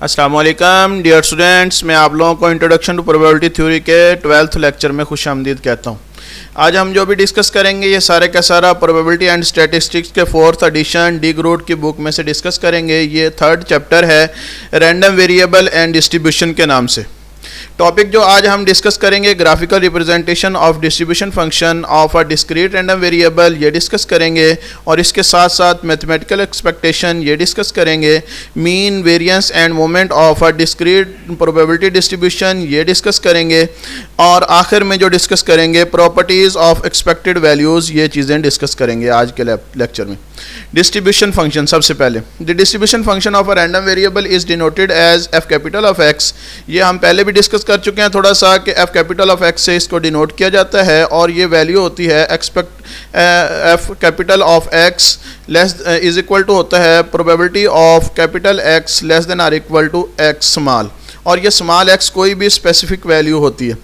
अस्सलाम वालेकुम dear students, मैं आप लोगों को इंट्रोडक्शन टू प्रोबेबिलिटी थ्योरी के 12th लेक्चर में खुशामदीद कहता हूँ। आज हम जो भी डिस्कस करेंगे ये सारे का सारा प्रोबेबिलिटी एंड स्टैटिस्टिक्स के 4th एडिशन डी ग्रूड की बुक में से डिस्कस करेंगे। ये 3rd चैप्टर है रैंडम वेरिएबल एंड डिस्ट्रीब्यूशन के नाम से। टॉपिक जो आज हम डिस्कस करेंगे graphical representation of distribution function of a discrete random variable, ये डिस्कस करेंगे। और इसके साथ साथ मैथमेटिकल एक्सपेक्टेशन ये डिस्कस करेंगे। Mean, variance end moment of a discrete probability distribution ये डिस्कस करेंगे। और आखिर में जो डिस्कस करेंगे प्रॉपर्टीज़ ऑफ एक्सपेक्टेड वैल्यूज़, ये चीज़ें डिस्कस करेंगे आज के लेक्चर में। डिस्ट्रीब्यूशन फंक्शन सबसे पहले, the distribution function of a random variable is denoted as F capital of X. ये हम पहले भी डिस्कस कर चुके हैं थोड़ा सा कि एफ कैपिटल ऑफ एक्स से इसको डिनोट किया जाता है और ये वैल्यू होती है F capital of X less is equal to होता है probability of capital X less than or equal to X small, और ये स्मॉल एक्स कोई भी स्पेसिफिक वैल्यू होती है।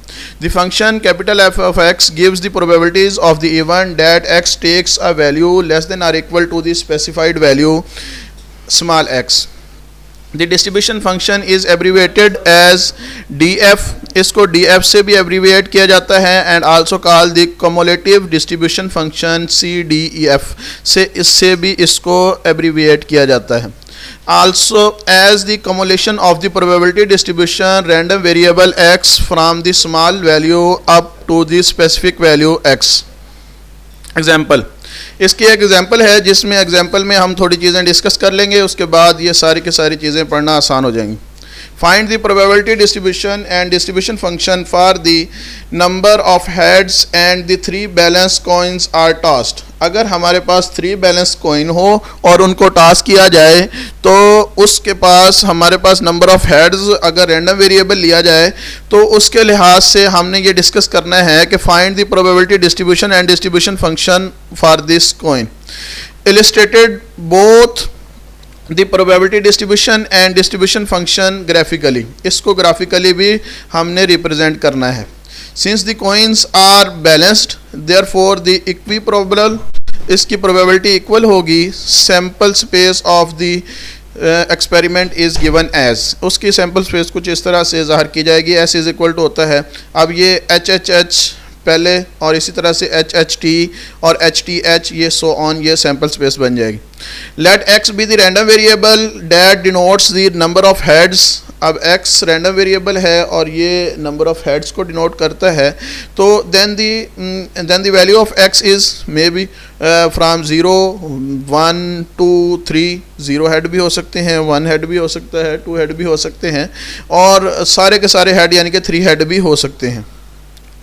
The function capital F of X gives the probabilities of the event that X takes a value less than or equal to the specified value small X. The distribution function is abbreviated as D F, इसको D F से भी abbreviate किया जाता है and also call the cumulative distribution function C D E F से, इससे भी इसको एब्रीवेट किया जाता है। Also as the cumulation of the probability distribution random variable x from the small value up to the specific value x। Example, इसकी एक example है जिसमें एग्जाम्पल में हम थोड़ी चीज़ें डिस्कस कर लेंगे, उसके बाद ये सारी की सारी चीज़ें पढ़ना आसान हो जाएंगी। Find the probability distribution and distribution function for the number of heads and the 3 balanced coins are tossed। अगर हमारे पास 3 बैलेंस कॉइन हो और उनको टॉस किया जाए तो उसके पास हमारे पास नंबर ऑफ हेड्स अगर रैंडम वेरिएबल लिया जाए तो उसके लिहाज से हमने ये डिस्कस करना है कि find the probability distribution and distribution function for this coin. Illustrated both the probability distribution and distribution function graphically, इसको ग्राफिकली भी हमने रिप्रेजेंट करना है। Since the coins are balanced therefore the equiprobable, इसकी प्रोबेबिलिटी इक्वल होगी। Sample space of the experiment is given as, उसकी sample space कुछ इस तरह से ज़ाहिर की जाएगी। एस इज इक्वल टू होता है, अब ये एच एच एच पहले और इसी तरह से एच एच टी और एच टी एच, ये सो ऑन, ये सैम्पल स्पेस बन जाएगी। Let X be the random variable that denotes the number of heads. अब एक्स रैंडम वेरिएबल है और ये नंबर ऑफ हेड्स को डिनोट करता है, तो then the value of X is may be from 0 1 2 3, 0 head भी हो सकते हैं, 1 हेड भी हो सकता है, 2 हेड भी हो सकते हैं, और सारे के सारे हेड यानी कि 3 हेड भी हो सकते हैं।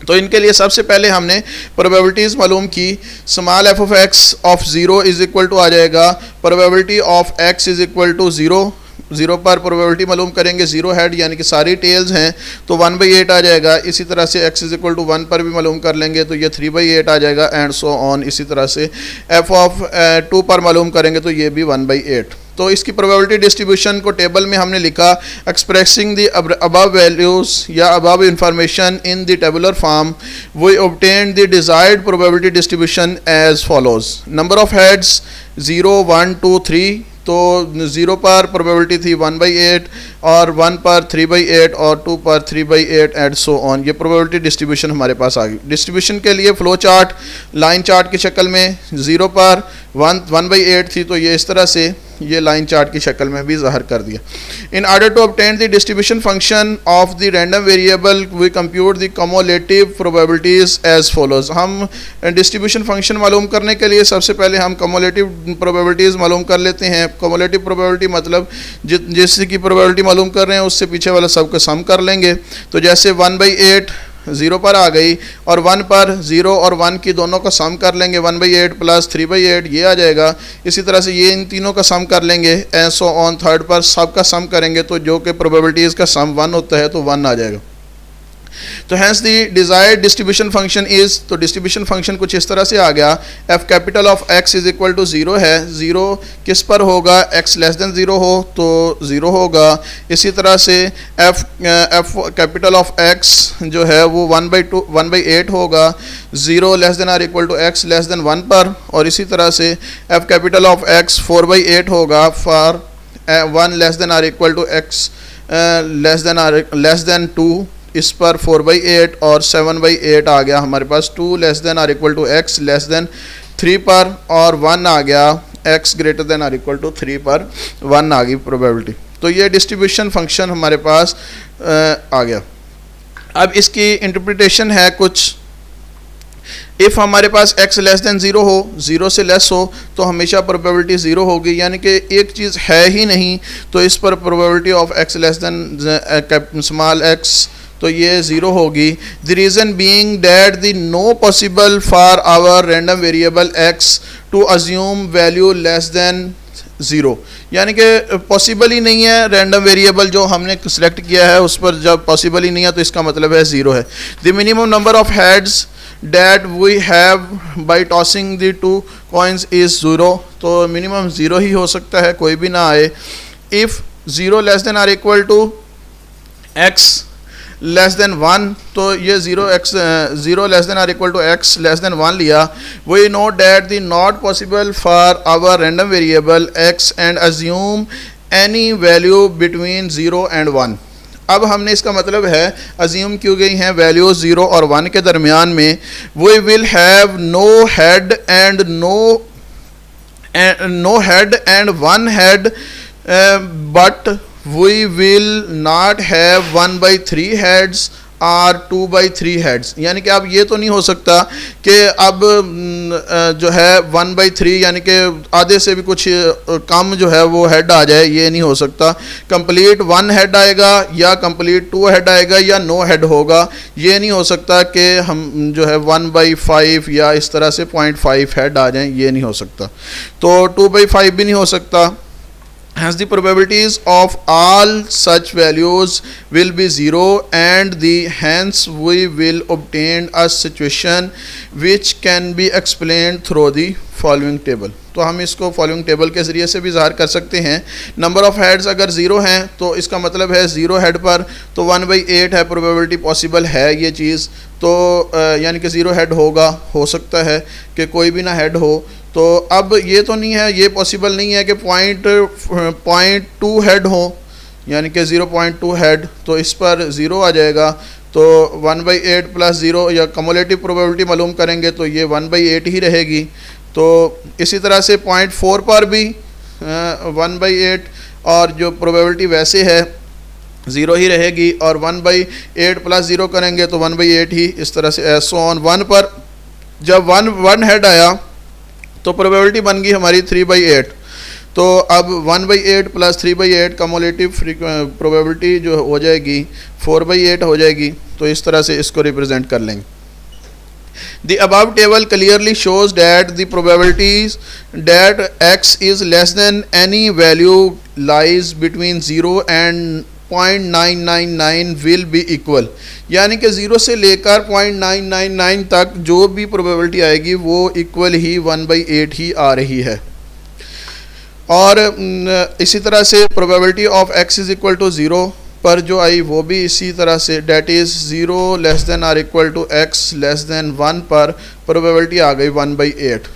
तो इनके लिए सबसे पहले हमने प्रोबेबिलिटीज़ मालूम की। Small F of X of 0 is equal to आ जाएगा probability of X is equal to 0। 0 पर प्रोबेबिलिटी मालूम करेंगे, 0 हेड यानी कि सारी टेल्स हैं तो 1/8 आ जाएगा। इसी तरह से x इज इक्वल टू 1 पर भी मालूम कर लेंगे तो ये 3/8 आ जाएगा एंड सो ऑन। इसी तरह से f ऑफ 2 पर मालूम करेंगे तो ये भी 1/8। तो इसकी प्रोबेबिलिटी डिस्ट्रीब्यूशन को टेबल में हमने लिखा, एक्सप्रेसिंग द अबव वैल्यूज़ या above information in the tabular form we obtain the desired probability distribution as follows. Number of heads 0 1 2 3, तो 0 पर प्रोबेबिलिटी थी 1/8 और 1 पर 3/8 और 2 पर 3/8 एंड सो ऑन। ये प्रोबेबिलिटी डिस्ट्रीब्यूशन हमारे पास आ गई। डिस्ट्रीब्यूशन के लिए फ्लो चार्ट लाइन चार्ट की शक्ल में 0 पर 1/8 थी तो ये इस तरह से ये लाइन चार्ट की शक्ल में भी ज़ाहिर कर दिया। In order to obtain the distribution function of the random variable we compute the cumulative probabilities as follows. हम डिस्ट्रीब्यूशन फंक्शन मालूम करने के लिए सबसे पहले हम कम्युलेटिव प्रोबेबिलिटीज़ मालूम कर लेते हैं। कम्युलेटिव प्रोबेबिलिटी मतलब जिसकी प्रोबेबिलिटी मालूम कर रहे हैं उससे पीछे वाला सब को सम कर लेंगे। तो जैसे 1/8 0 पर आ गई और 1 पर 0 और 1 की दोनों का सम कर लेंगे, 1/8 प्लस 3/8 ये आ जाएगा। इसी तरह से ये इन तीनों का सम कर लेंगे एंड सो ऑन। 3rd पर सब का सम करेंगे तो जो कि प्रोबेबिलिटीज़ का सम 1 होता है तो 1 आ जाएगा। तो hence the desired distribution function is, तो डिस्ट्रीब्यूशन फंक्शन कुछ इस तरह से आ गया। F capital of X is equal to 0 है। 0 किस पर होगा, एक्स लेस देन 0 हो तो 0 होगा। इसी तरह से एफ कैपिटल ऑफ एक्स जो है वो 1/8 होगा 0 less than or equal to X less than 1 पर। और इसी तरह से एफ कैपिटल ऑफ एक्स 4/8 होगा for 1 less than or equal to X less than 2, इस पर 4/8 और 7/8 आ गया हमारे पास। 2 less than or equal to X less than 3 पर, और 1 आ गया x greater than or equal to 3 पर 1 आ गई प्रोबेबिलिटी। तो ये डिस्ट्रीब्यूशन फंक्शन हमारे पास आ गया। अब इसकी इंटरप्रिटेशन है कुछ, इफ़ हमारे पास x लेस देन 0 हो, 0 से लेस हो, तो हमेशा प्रोबेबिलिटी 0 होगी, यानी कि एक चीज़ है ही नहीं, तो इस पर probability of x less than small x, तो ये 0 होगी। The reason being that the no possible for our random variable x to assume value less than 0, यानी कि पॉसिबल ही नहीं है, रैंडम वेरिएबल जो हमने सिलेक्ट किया है उस पर जब पॉसिबल ही नहीं है तो इसका मतलब है 0 है। The minimum number of heads that we have by tossing the two coins is 0, तो मिनिमम 0 ही हो सकता है, कोई भी ना आए। if 0 less than or equal to x less than 1, तो ये 0 less than or equal to x less than 1 लिया। we know that the not possible for our random variable x and assume any value between 0 and 1। अब हमने इसका मतलब है assume की गई हैं वैल्यू 0 और 1 के दरमियान में। We will have no head and one head, but we will not have 1/3 heads और 2/3 हेड्स, यानी कि अब ये तो नहीं हो सकता कि अब जो है 1/3 यानी कि आधे से भी कुछ कम जो है वो हेड आ जाए, ये नहीं हो सकता। कंप्लीट 1 हेड आएगा या कंप्लीट 2 हेड आएगा या नो हेड होगा, ये नहीं हो सकता कि हम जो है 1/5 या इस तरह से 0.5 हेड आ जाएं, ये नहीं हो सकता। तो 2/5 भी नहीं हो सकता। Hence the probabilities of all such values will be 0, and hence we will obtain a situation which can be explained through the following table। तो हम इसको फॉलोइंग टेबल के ज़रिए से भी ज़ाहिर कर सकते हैं। नंबर ऑफ़ हेड्स अगर 0 हैं तो इसका मतलब है 0 हेड पर तो 1/8 है, प्रोबेबिलिटी पॉसिबल है ये चीज़, तो यानी कि 0 हेड होगा, हो सकता है कि कोई भी ना हेड हो। तो अब ये तो नहीं है, ये पॉसिबल नहीं है कि 0.2 हेड हो, यानी कि 0.2 हेड, तो इस पर 0 आ जाएगा। तो 1/8 प्लस 0 या कमुलेटिव प्रोबेबिलिटी मालूम करेंगे तो ये 1/8 ही रहेगी। तो इसी तरह से 0.4 पर भी 1/8, और जो प्रोबेबिलिटी वैसे है 0 ही रहेगी, और 1/8 प्लस 0 करेंगे तो 1/8 ही, इस तरह से ऐसो ऑन। 1 पर जब 1 हेड आया तो प्रोबेबिलिटी बन गई हमारी 3/8। तो अब 1/8 प्लस 3/8 कमुलेटिव प्रोबेबिलिटी जो हो जाएगी 4/8 हो जाएगी। तो इस तरह से इसको रिप्रेजेंट कर लेंगे। The above table clearly shows that the probabilities that x is less than any value lies between 0 and 0.999 will be equal, यानी कि 0 से लेकर 0.999 तक जो भी प्रोबेबिलिटी आएगी वो इक्वल ही 1/8 ही आ रही है। और इसी तरह से probability of x is equal to 0 पर जो आई वो भी इसी तरह से, that is 0 less than or equal to x less than 1 पर प्रोबेबिलिटी आ गई 1/8,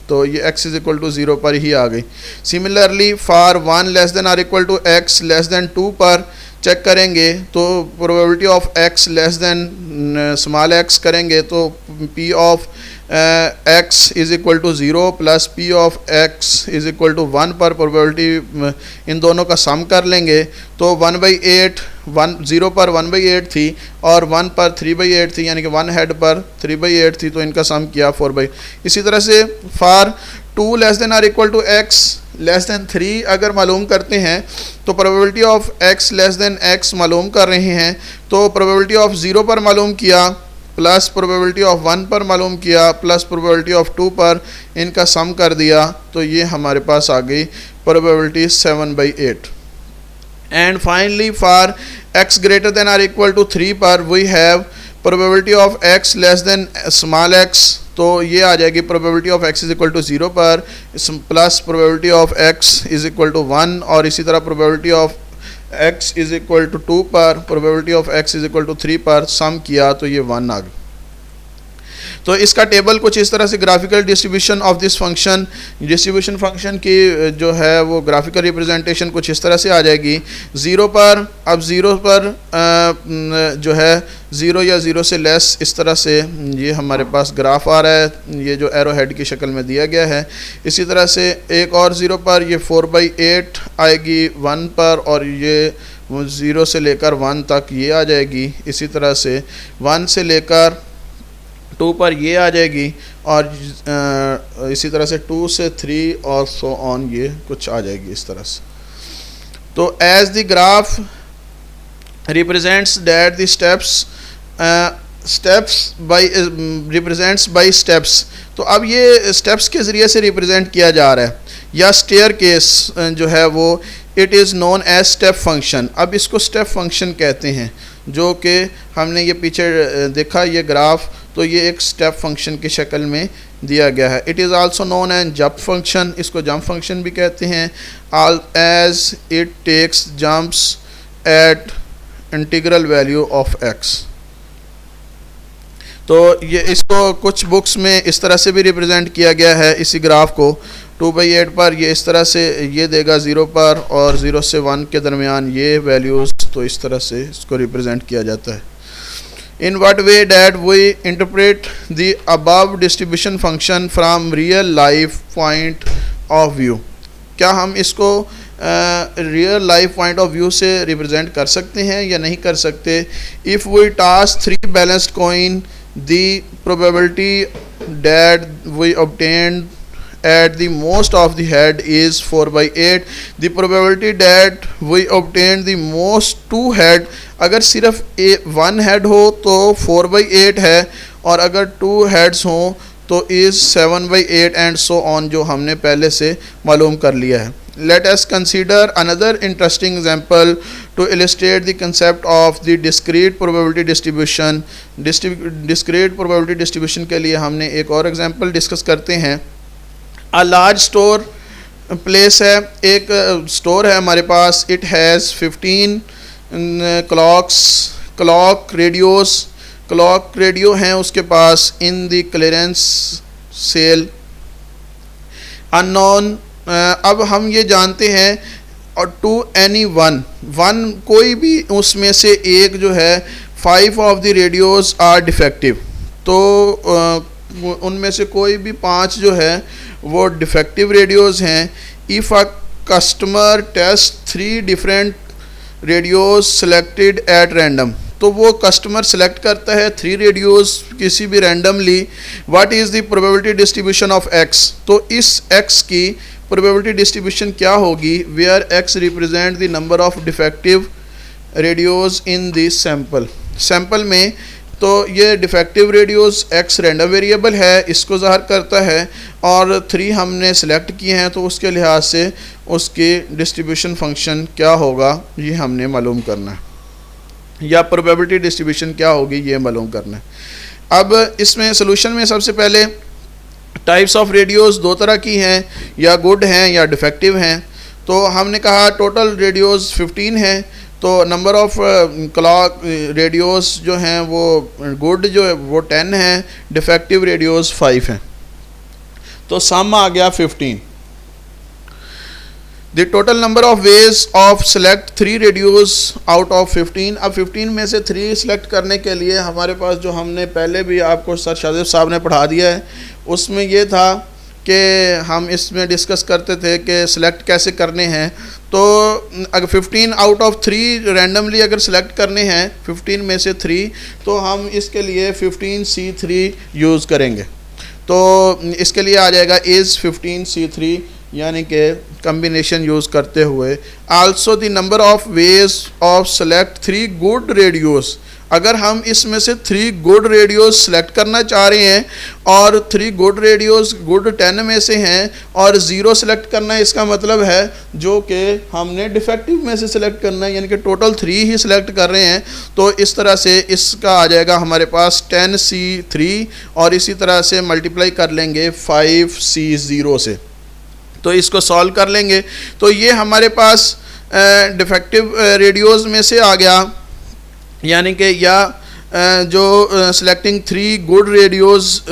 तो ये x इज़ इक्वल टू 0 पर ही आ गई। Similarly for 1 less than or equal to x less than 2 पर चेक करेंगे तो probability of x less than small x करेंगे तो p of x is equal to 0 plus p of x is equal to 1 पर probability in दोनों का सम कर लेंगे तो 1/8 0 पर 1/8 थी और 1 पर 3/8 थी, यानी कि 1 हेड पर 3/8 थी, तो इनका सम किया 4/। इसी तरह से for 2 less than or equal to x less than 3 अगर मालूम करते हैं तो probability of x less than x मालूम कर रहे हैं, तो प्रोबेबिलिटी ऑफ 0 पर मालूम किया प्लस प्रोबेबिलिटी ऑफ 1 पर मालूम किया प्लस प्रोबेबिलिटी ऑफ 2 पर, इनका सम कर दिया तो ये हमारे पास आ गई probability 7/8। And finally for x greater than or equal to 3 पर we have probability of x less than small x, तो ये आ जाएगी probability of x is equal to 0 पर plus probability of x is equal to 1, और इसी तरह probability of x is equal to 2 पर probability of x is equal to 3 पर सम किया तो ये 1 आ गई। तो इसका टेबल कुछ इस तरह से, graphical distribution of this function, distribution function की जो है वो ग्राफिकल रिप्रेजेंटेशन कुछ इस तरह से आ जाएगी। ज़ीरो पर, अब ज़ीरो पर जो है ज़ीरो या ज़ीरो से लेस, इस तरह से ये हमारे पास ग्राफ आ रहा है, ये जो एरो हेड की शक्ल में दिया गया है। इसी तरह से एक और ज़ीरो पर ये 4/8 आएगी 1 पर, और ये 0 से लेकर 1 तक ये आ जाएगी। इसी तरह से 1 से लेकर 2 पर ये आ जाएगी, और इसी तरह से 2 से 3 और सो ऑन ये कुछ आ जाएगी इस तरह से। तो as the graph represents that the steps by represents by steps, तो अब ये स्टेप्स के ज़रिए से रिप्रेजेंट किया जा रहा है, या स्टेयर केस जो है वो it is known as step function. अब इसको स्टेप फंक्शन कहते हैं, जो कि हमने ये पीछे देखा ये ग्राफ, तो ये एक स्टेप फंक्शन की शक्ल में दिया गया है। It is also known as jump function, इसको जंप फंक्शन भी कहते हैं, as it takes jumps at integral value of x। तो ये इसको कुछ बुक्स में इस तरह से भी रिप्रेजेंट किया गया है इसी ग्राफ को। 2/8 पर ये इस तरह से ये देगा 0 पर, और 0 से 1 के दरमियान ये वैल्यूज़, तो इस तरह से इसको रिप्रेजेंट किया जाता है। In what way that we interpret the above distribution function from real life point of view, क्या हम इसको real life point of view से रिप्रेजेंट कर सकते हैं या नहीं कर सकते। If we toss 3 balanced coin, the probability that we obtained at the most of the head is 4/8, the probability that we obtain the most 2 head, अगर सिर्फ 1 head हो तो 4/8 है, और अगर 2 heads हो तो is 7/8 and so on, जो हमने पहले से मालूम कर लिया है। Let us consider another interesting example to illustrate the concept of the discrete probability distribution। discrete probability distribution के लिए हमने एक और एग्जाम्पल डिस्कस करते हैं। अ लार्ज स्टोर प्लेस है, एक स्टोर है हमारे पास, इट हैज़ 15 क्लॉक रेडियो हैं उसके पास, in the clearance sale unknown. अब हम ये जानते हैं, और टू एनी वन कोई भी उसमें से एक जो है 5 of the radios are defective, तो उनमें से कोई भी 5 जो है वो डिफेक्टिव रेडियोज़ हैं। If a customer test 3 different radios selected at random, तो वो कस्टमर सेलेक्ट करता है 3 रेडियोज़ किसी भी randomly. What is the probability distribution of x, तो इस x की प्रोबेबिलिटी डिस्ट्रीब्यूशन क्या होगी, where x represent the number of defective radios in this sample में। तो ये defective radios x random variable है, इसको ज़ाहिर करता है, और 3 हमने सेलेक्ट किए हैं, तो उसके लिहाज से उसकी डिस्ट्रीब्यूशन फंक्शन क्या होगा ये हमने मालूम करना है, या प्रोबेबिलिटी डिस्ट्रीब्यूशन क्या होगी ये मालूम करना है। अब इसमें सोल्यूशन में सबसे पहले टाइप्स ऑफ रेडियोज़ 2 तरह की हैं, या गुड हैं या डिफेक्टिव हैं। तो हमने कहा टोटल रेडियोज़ 15 हैं, तो नंबर ऑफ क्लॉक रेडियोज़ जो हैं वो गुड जो है वो 10 हैं, डिफेक्टिव रेडियोज़ 5 हैं, तो सम आ गया 15। The total number of ways of select 3 radios out of 15। अब 15 में से 3 सेलेक्ट करने के लिए हमारे पास जो हमने पहले भी आपको सर शादिब साहब ने पढ़ा दिया है, उसमें ये था कि हम इसमें डिस्कस करते थे कि सिलेक्ट कैसे करने हैं। तो अगर 15 आउट ऑफ 3 रैंडमली अगर सेलेक्ट करने हैं 15 में से 3, तो हम इसके लिए 15C3 यूज़ करेंगे। तो इसके लिए आ जाएगा इज़ 15C3, यानी कि कम्बिनेशन यूज़ करते हुए। Also the number of ways of select 3 good radios, अगर हम इसमें से 3 गुड रेडियोज़ सेलेक्ट करना चाह रहे हैं, और 3 गुड रेडियोज़ गुड 10 में से हैं, और 0 सेलेक्ट करना है, इसका मतलब है जो कि हमने डिफेक्टिव में से सेलेक्ट करना है, यानी कि टोटल 3 ही सेलेक्ट कर रहे हैं। तो इस तरह से इसका आ जाएगा हमारे पास 10C3, और इसी तरह से मल्टीप्लाई कर लेंगे 5C0 से, तो इसको सॉल्व कर लेंगे। तो ये हमारे पास डिफेक्टिव रेडियोज़ में से आ गया, यानी कि या जो सिलेक्टिंग 3 गुड रेडियोज़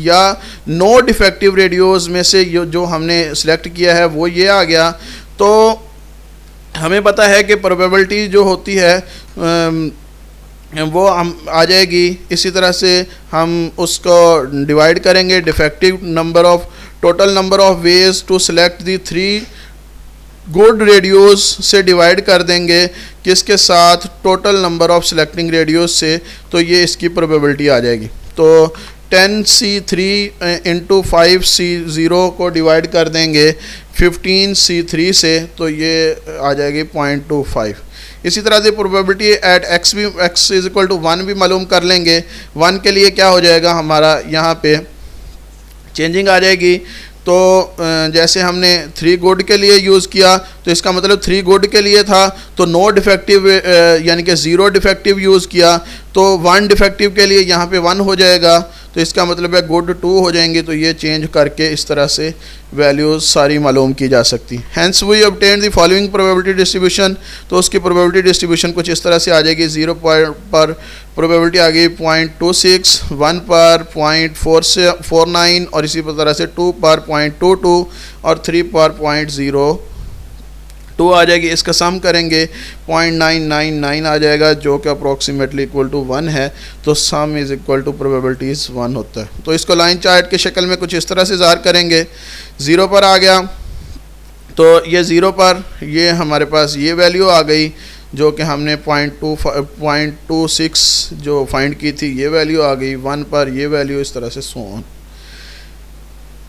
या नो डिफेक्टिव रेडियोज़ में से जो हमने सिलेक्ट किया है वो ये आ गया। तो हमें पता है कि प्रोबेबिलिटी जो होती है वो हम आ जाएगी, इसी तरह से हम उसको डिवाइड करेंगे defective number of total number of ways to select the 3 good radios से डिवाइड कर देंगे किसके साथ, total number of selecting radios से, तो ये इसकी प्रोबेबिलिटी आ जाएगी। तो 10C3 इंटू 5C0 को डिवाइड कर देंगे 15C3 से, तो ये आ जाएगी 0.25। इसी तरह से प्रोबेबिलिटी एट x भी x इज इक्वल टू 1 भी मालूम कर लेंगे। 1 के लिए क्या हो जाएगा, हमारा यहाँ पे चेंजिंग आ जाएगी। तो जैसे हमने 3 गुड के लिए यूज़ किया तो इसका मतलब 3 गुड के लिए था, तो नो डिफेक्टिव यानी कि 0 डिफेक्टिव यूज़ किया, तो 1 डिफेक्टिव के लिए यहाँ पे 1 हो जाएगा, तो इसका मतलब है गुड 2 हो जाएंगे। तो ये चेंज करके इस तरह से वैल्यूज़ सारी मालूम की जा सकती। Hence we obtain the following probability distribution, तो उसकी प्रोबेबिलिटी डिस्ट्रीब्यूशन कुछ इस तरह से आ जाएगी। 0 पर प्रोबेबिलिटी आ गई 0.26, 1 पर 0.49 और इसी तरह से 2 पर 0.22 और 3 पर 0.02 आ जाएगी। इसका सम करेंगे 0.999 आ जाएगा, जो कि अप्रोक्सीमेटली इक्वल टू 1 है। तो sum is equal to probabilities 1 होता है। तो इसको लाइन चार्ट के शक्ल में कुछ इस तरह से ज़ाहिर करेंगे। 0 पर आ गया तो ये 0 पर ये हमारे पास ये वैल्यू आ गई जो कि हमने 0.26 जो फाइंड की थी, ये वैल्यू आ गई। 1 पर ये वैल्यू, इस तरह से so on.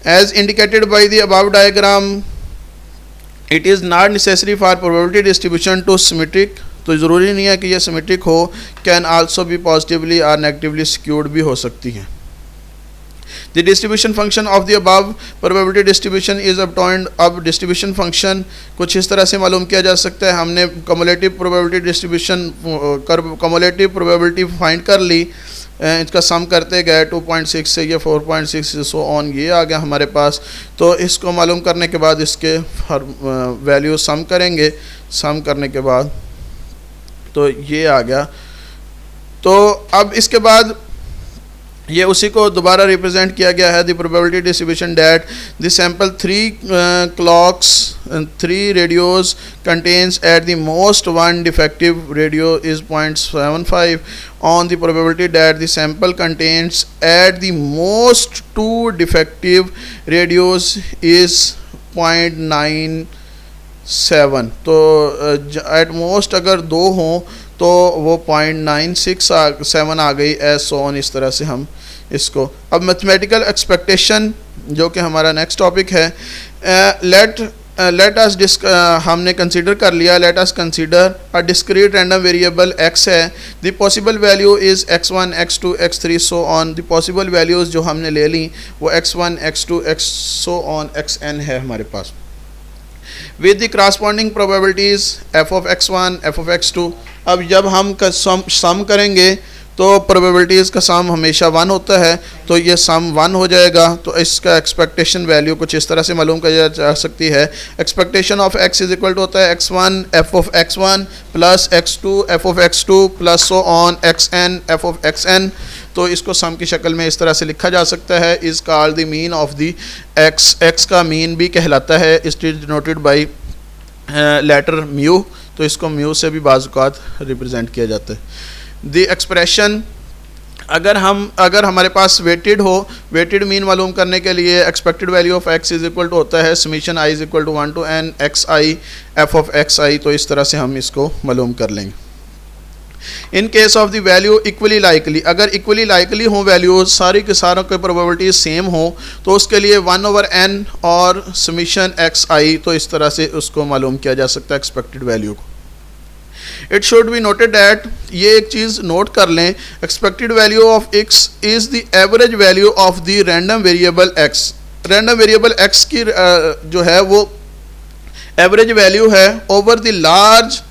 As indicated by the above diagram it is not necessary for probability distribution to symmetric, तो ज़रूरी नहीं है कि ये सिमेट्रिक हो, कैन आल्सो भी पॉजिटिवली और नेगेटिवली स्क्यूड भी हो सकती है। The distribution function of the above probability distribution is obtained। अब डिस्ट्रीब्यूशन फंक्शन कुछ इस तरह से मालूम किया जा सकता है। हमने cumulative probability distribution cumulative probability find कर ली, इसका सम करते गए 2.6 से ये 4.6 सो ऑन ये आ गया हमारे पास। तो इसको मालूम करने के बाद इसके हर वैल्यू सम करेंगे, सम करने के बाद तो ये आ गया। तो अब इसके बाद ये उसी को दोबारा रिप्रेजेंट किया गया है। The probability distribution that the sample 3 clocks 3 radios contains at the most 1 defective radio is 0.75 on the probability that the sample contains at the most 2 defective radios is 0.97। तो एट मोस्ट अगर 2 हों तो वो 0.967 आ गई as on. इस तरह से हम इसको अब मैथमेटिकल एक्सपेक्टेशन जो कि हमारा नेक्स्ट टॉपिक है, लेट अस हमने कंसीडर कर लिया। Let us consider a discrete random variable x है। The possible value is x1 x2 x3 so on. The possible values जो हमने ले ली वो x1 x2 x so on xn है हमारे पास, with the corresponding probabilities f of x1 f of x2। अब जब हम सम करेंगे तो प्रोबेबिलिटीज़ का सम हमेशा 1 होता है, तो ये सम 1 हो जाएगा। तो इसका एक्सपेक्टेशन वैल्यू कुछ इस तरह से मालूम की जा सकती है। Expectation of x is equal to होता है x1 f of x1 plus x2 f of x2 plus so on xn f of xn। तो इसको सम की शक्ल में इस तरह से लिखा जा सकता है। Is called the mean of the x का मीन भी कहलाता है। It is denoted by letter mu, तो इसको म्यू से भी बाज़ औक़ात रिप्रेजेंट किया जाता है। द एक्सप्रेशन अगर हमारे पास वेटेड हो, वेटेड मीन मालूम करने के लिए expected value of x is equal to होता है summation i is equal to 1 to n xi f of xi। तो इस तरह से हम इसको मालूम कर लेंगे। In case of the value equally likely, अगर इक्वली लाइकली हो वैल्यूज सारी के सारों के प्रोबेबिलिटी सेम हो तो उसके लिए 1/n और समीशन xi, तो इस तरह से उसको मालूम किया जा सकता है एक्सपेक्टेड वैल्यू को। It should be noted that, ये एक चीज़ नोट कर लें, expected value of x is the average value of the random variable x। Random variable x की जो है वो एवरेज वैल्यू है over the large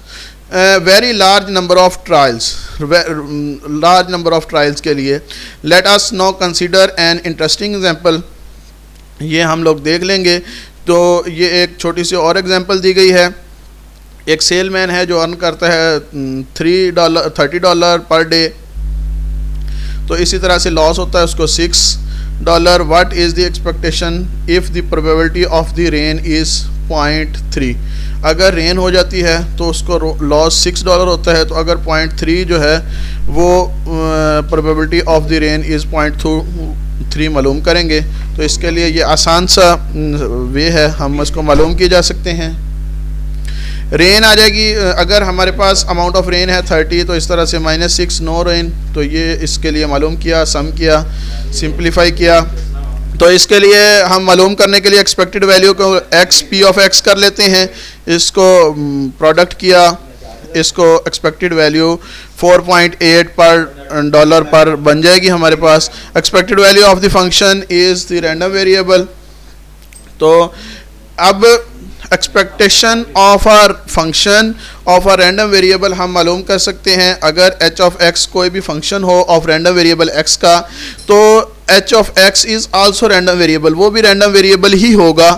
very large number of trials, large number of trials के लिए। Let us now consider an interesting example, ये हम लोग देख लेंगे। तो ये एक छोटी सी और एग्जांपल दी गई है। एक सेलमैन है जो अर्न करता है $30 पर डे, तो इसी तरह से लॉस होता है उसको $6। What is the expectation if the probability of the rain is 0.3। अगर रेन हो जाती है तो उसको लॉस $6 होता है। तो अगर 0.3 जो है वो probability of the rain is 0.3 मालूम करेंगे। तो इसके लिए ये आसान सा वे है, हम इसको मालूम किए जा सकते हैं। रेन आ जाएगी, अगर हमारे पास अमाउंट ऑफ रेन है 30, तो इस तरह से -6 नो रेन। तो ये इसके लिए मालूम किया, सम किया, सिंप्लीफाई किया। तो इसके लिए हम मालूम करने के लिए एक्सपेक्टेड वैल्यू को x p ऑफ x कर लेते हैं, इसको प्रोडक्ट किया, इसको एक्सपेक्टेड वैल्यू 4.8 पर डॉलर पर बन जाएगी हमारे पास। Expected value of the function is the random variable. तो अब expectation of a function of a random variable हम मालूम कर सकते हैं। अगर h ऑफ x कोई भी फंक्शन हो ऑफ रैंडम वेरिएबल x का, तो h of x is also random variable, वो भी रैंडम वेरिएबल ही होगा।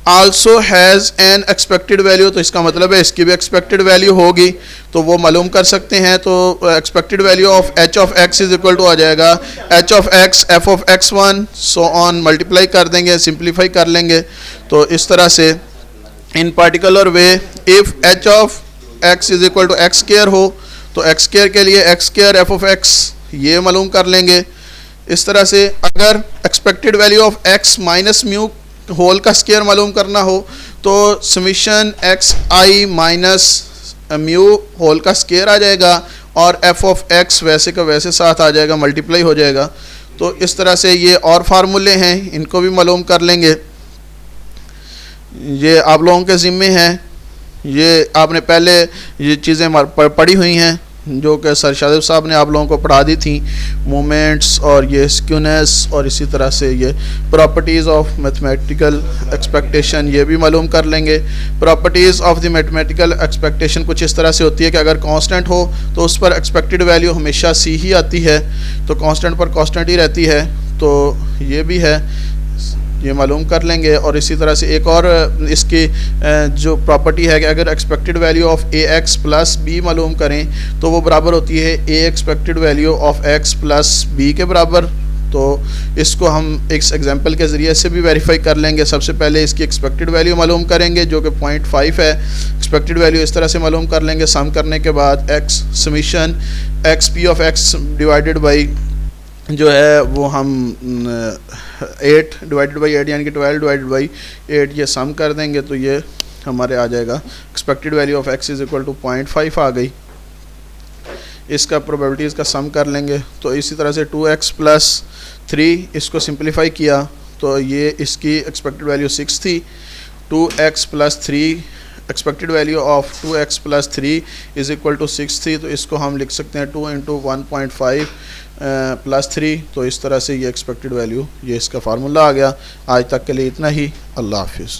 Also has an expected value, तो इसका मतलब है इसकी भी एक्सपेक्टेड वैल्यू होगी, तो वो मालूम कर सकते हैं। तो expected value of h of x is equal to आ जाएगा h of x f of x1 so on, multiply कर देंगे, सिंप्लीफाई कर लेंगे। तो इस तरह से in particular way if h of x is equal to x square हो, तो x स्क्वायर के लिए x square f of x ये मालूम कर लेंगे। इस तरह से अगर expected value of x minus mu whole का स्क्वायर मालूम करना हो, तो समीशन एक्स आई माइनस म्यू होल का स्क्वायर आ जाएगा और f ऑफ x वैसे का वैसे साथ आ जाएगा, मल्टीप्लाई हो जाएगा। तो इस तरह से ये और फार्मूले हैं, इनको भी मालूम कर लेंगे। ये आप लोगों के ज़िम्मे हैं, ये आपने पहले ये चीज़ें पढ़ी हुई हैं जो कि सर शादिब साहब ने आप लोगों को पढ़ा दी थी, मोमेंट्स और ये स्क्यूनेस और इसी तरह से ये प्रॉपर्टीज़ ऑफ मैथमेटिकल एक्सपेक्टेशन ये भी मालूम कर लेंगे। Properties of the mathematical expectation कुछ इस तरह से होती है कि अगर कांस्टेंट हो तो उस पर एक्सपेक्टेड वैल्यू हमेशा c ही आती है, तो कांस्टेंट पर कांस्टेंट ही रहती है। तो ये भी है, ये मालूम कर लेंगे। और इसी तरह से एक और इसकी जो प्रॉपर्टी है कि अगर expected value of ax plus b मालूम करें तो वो बराबर होती है a expected value of x plus b के बराबर। तो इसको हम एक एग्जांपल के ज़रिए से भी वेरीफाई कर लेंगे। सबसे पहले इसकी एक्सपेक्टेड वैल्यू मालूम करेंगे जो कि 0.5 है। एक्सपेक्टेड वैल्यू इस तरह से मालूम कर लेंगे, सम करने के बाद x summation x p of x divided by जो है वो हम 8 डिवाइडेड बाई 8 यानी कि 12 डिवाइडेड बाई 8 ये सम कर देंगे, तो ये हमारे आ जाएगा expected value of x is equal to 0.5 आ गई। इसका प्रोबेबिलिटीज़ का सम कर लेंगे। तो इसी तरह से 2x प्लस 3 इसको सिंप्लीफाई किया तो ये इसकी एक्सपेक्टेड वैल्यू 6 थी। 2x plus 3 expected value of 2x plus 3 is equal to 6 थी, तो इसको हम लिख सकते हैं 2 इंटू 1.5 प्लस 3। तो इस तरह से ये एक्सपेक्टेड वैल्यू, ये इसका फार्मूला आ गया। आज तक के लिए इतना ही। अल्लाह हाफिज़।